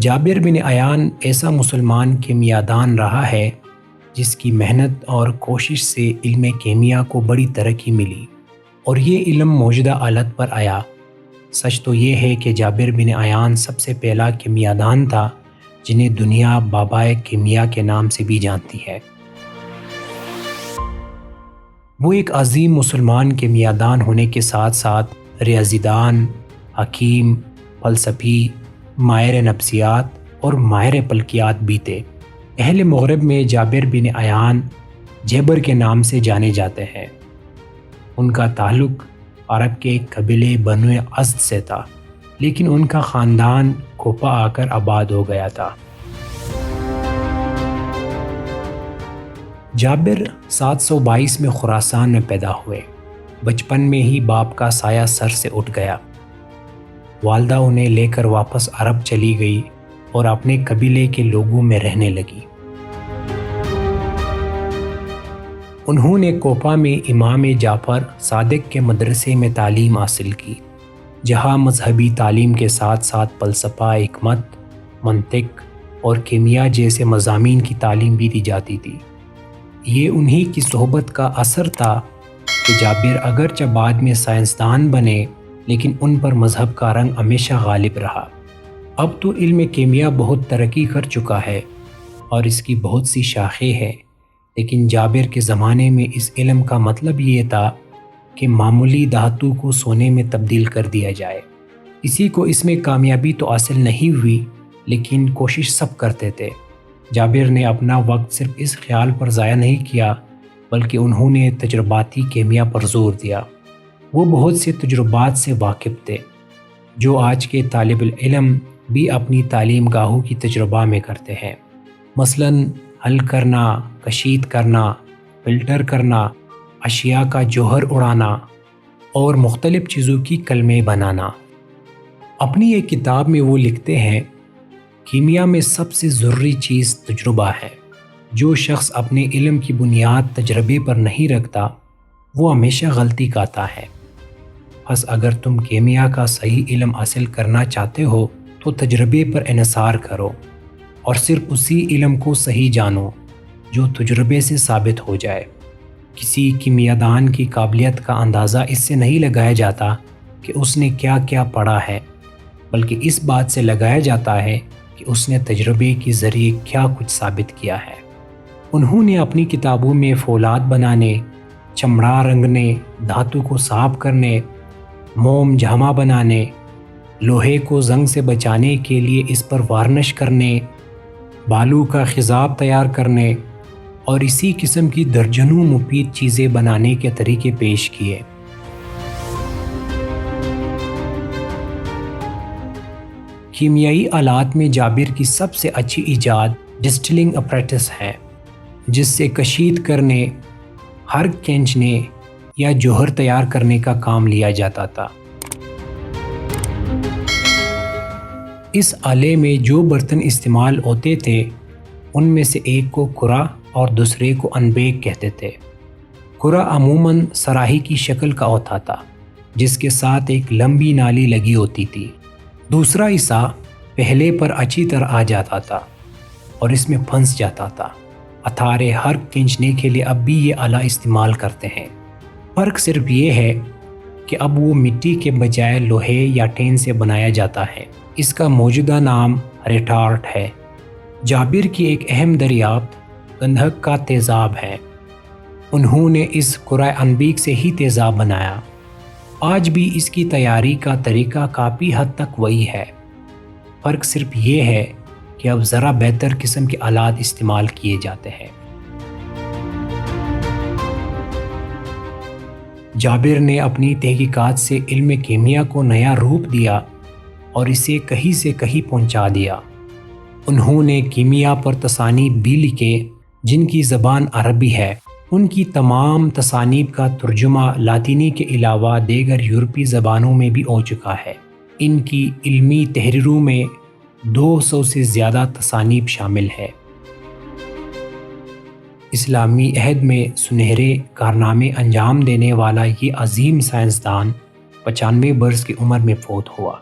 جابر بن عیان ایسا مسلمان کیمیادان رہا ہے جس کی محنت اور کوشش سے علم کیمیا کو بڑی ترقی ملی اور یہ علم موجودہ حالت پر آیا۔ سچ تو یہ ہے کہ جابر بن عیان سب سے پہلا کیمیادان تھا جنہیں دنیا بابائے کیمیا کے نام سے بھی جانتی ہے۔ وہ ایک عظیم مسلمان کیمیادان ہونے کے ساتھ ساتھ ریاضی دان، حکیم، فلسفی، ماہر نفسیات اور ماہر فلکیات بھی تھے۔ اہل مغرب میں جابر بن عیان جیبر کے نام سے جانے جاتے ہیں۔ ان کا تعلق عرب کے ایک قبیلے بنو اسد سے تھا، لیکن ان کا خاندان کوفہ آ کر آباد ہو گیا تھا۔ جابر 722 میں خراسان میں پیدا ہوئے۔ بچپن میں ہی باپ کا سایہ سر سے اٹھ گیا۔ والدہ انہیں لے کر واپس عرب چلی گئی اور اپنے قبیلے کے لوگوں میں رہنے لگی۔ انہوں نے کوفہ میں امام جعفر صادق کے مدرسے میں تعلیم حاصل کی، جہاں مذہبی تعلیم کے ساتھ ساتھ فلسفہ، حکمت، منطق اور کیمیا جیسے مضامین کی تعلیم بھی دی جاتی تھی۔ یہ انہی کی صحبت کا اثر تھا کہ جابر اگرچہ بعد میں سائنسدان بنے، لیکن ان پر مذہب کا رنگ ہمیشہ غالب رہا۔ اب تو علم کیمیا بہت ترقی کر چکا ہے اور اس کی بہت سی شاخیں ہیں، لیکن جابر کے زمانے میں اس علم کا مطلب یہ تھا کہ معمولی دھاتو کو سونے میں تبدیل کر دیا جائے۔ کسی کو اس میں کامیابی تو حاصل نہیں ہوئی، لیکن کوشش سب کرتے تھے۔ جابر نے اپنا وقت صرف اس خیال پر ضائع نہیں کیا، بلکہ انہوں نے تجرباتی کیمیا پر زور دیا۔ وہ بہت سے تجربات سے واقف تھے جو آج کے طالب العلم بھی اپنی تعلیم گاہوں کی تجربہ میں کرتے ہیں، مثلاً حل کرنا، کشید کرنا، فلٹر کرنا، اشیاء کا جوہر اڑانا اور مختلف چیزوں کی کلمیں بنانا۔ اپنی ایک کتاب میں وہ لکھتے ہیں، کیمیا میں سب سے ضروری چیز تجربہ ہے۔ جو شخص اپنے علم کی بنیاد تجربے پر نہیں رکھتا، وہ ہمیشہ غلطی کرتا ہے۔ بس اگر تم کیمیا کا صحیح علم حاصل کرنا چاہتے ہو تو تجربے پر انحصار کرو اور صرف اسی علم کو صحیح جانو جو تجربے سے ثابت ہو جائے۔ کسی کیمیادان کی قابلیت کا اندازہ اس سے نہیں لگایا جاتا کہ اس نے کیا کیا پڑھا ہے، بلکہ اس بات سے لگایا جاتا ہے کہ اس نے تجربے کے ذریعے کیا کچھ ثابت کیا ہے۔ انہوں نے اپنی کتابوں میں فولاد بنانے، چمڑا رنگنے، دھاتو کو صاف کرنے، موم جامہ بنانے، لوہے کو زنگ سے بچانے کے لیے اس پر وارنش کرنے، بالوں کا خضاب تیار کرنے اور اسی قسم کی درجنوں مفید چیزیں بنانے کے طریقے پیش کیے۔ کیمیائی آلات میں جابر کی سب سے اچھی ایجاد ڈسٹلنگ اپریٹس ہے، جس سے کشید کرنے، حرق کھینچنے یا جوہر تیار کرنے کا کام لیا جاتا تھا۔ اس آلے میں جو برتن استعمال ہوتے تھے ان میں سے ایک کو کرہ اور دوسرے کو انبیک کہتے تھے۔ کرہ عموماً صراحی کی شکل کا ہوتا تھا جس کے ساتھ ایک لمبی نالی لگی ہوتی تھی۔ دوسرا حصہ پہلے پر اچھی طرح آ جاتا تھا اور اس میں پھنس جاتا تھا۔ ہتھارے حرق کھینچنے کے لیے اب بھی یہ آلہ استعمال کرتے ہیں۔ فرق صرف یہ ہے کہ اب وہ مٹی کے بجائے لوہے یا ٹین سے بنایا جاتا ہے۔ اس کا موجودہ نام ریٹارٹ ہے۔ جابر کی ایک اہم دریافت گندھک کا تیزاب ہے۔ انہوں نے اس کرہ انبیک سے ہی تیزاب بنایا۔ آج بھی اس کی تیاری کا طریقہ کافی حد تک وہی ہے۔ فرق صرف یہ ہے کہ اب ذرا بہتر قسم کے آلات استعمال کیے جاتے ہیں۔ جابر نے اپنی تحقیقات سے علم کیمیا کو نیا روپ دیا اور اسے کہیں سے کہیں پہنچا دیا۔ انہوں نے کیمیا پر تصانیف بھی لکھے جن کی زبان عربی ہے۔ ان کی تمام تصانیف کا ترجمہ لاطینی کے علاوہ دیگر یورپی زبانوں میں بھی ہو چکا ہے۔ ان کی علمی تحریروں میں 200 سے زیادہ تصانیف شامل ہے۔ اسلامی عہد میں سنہرے کارنامے انجام دینے والا یہ عظیم سائنسدان 95 برس کی عمر میں فوت ہوا۔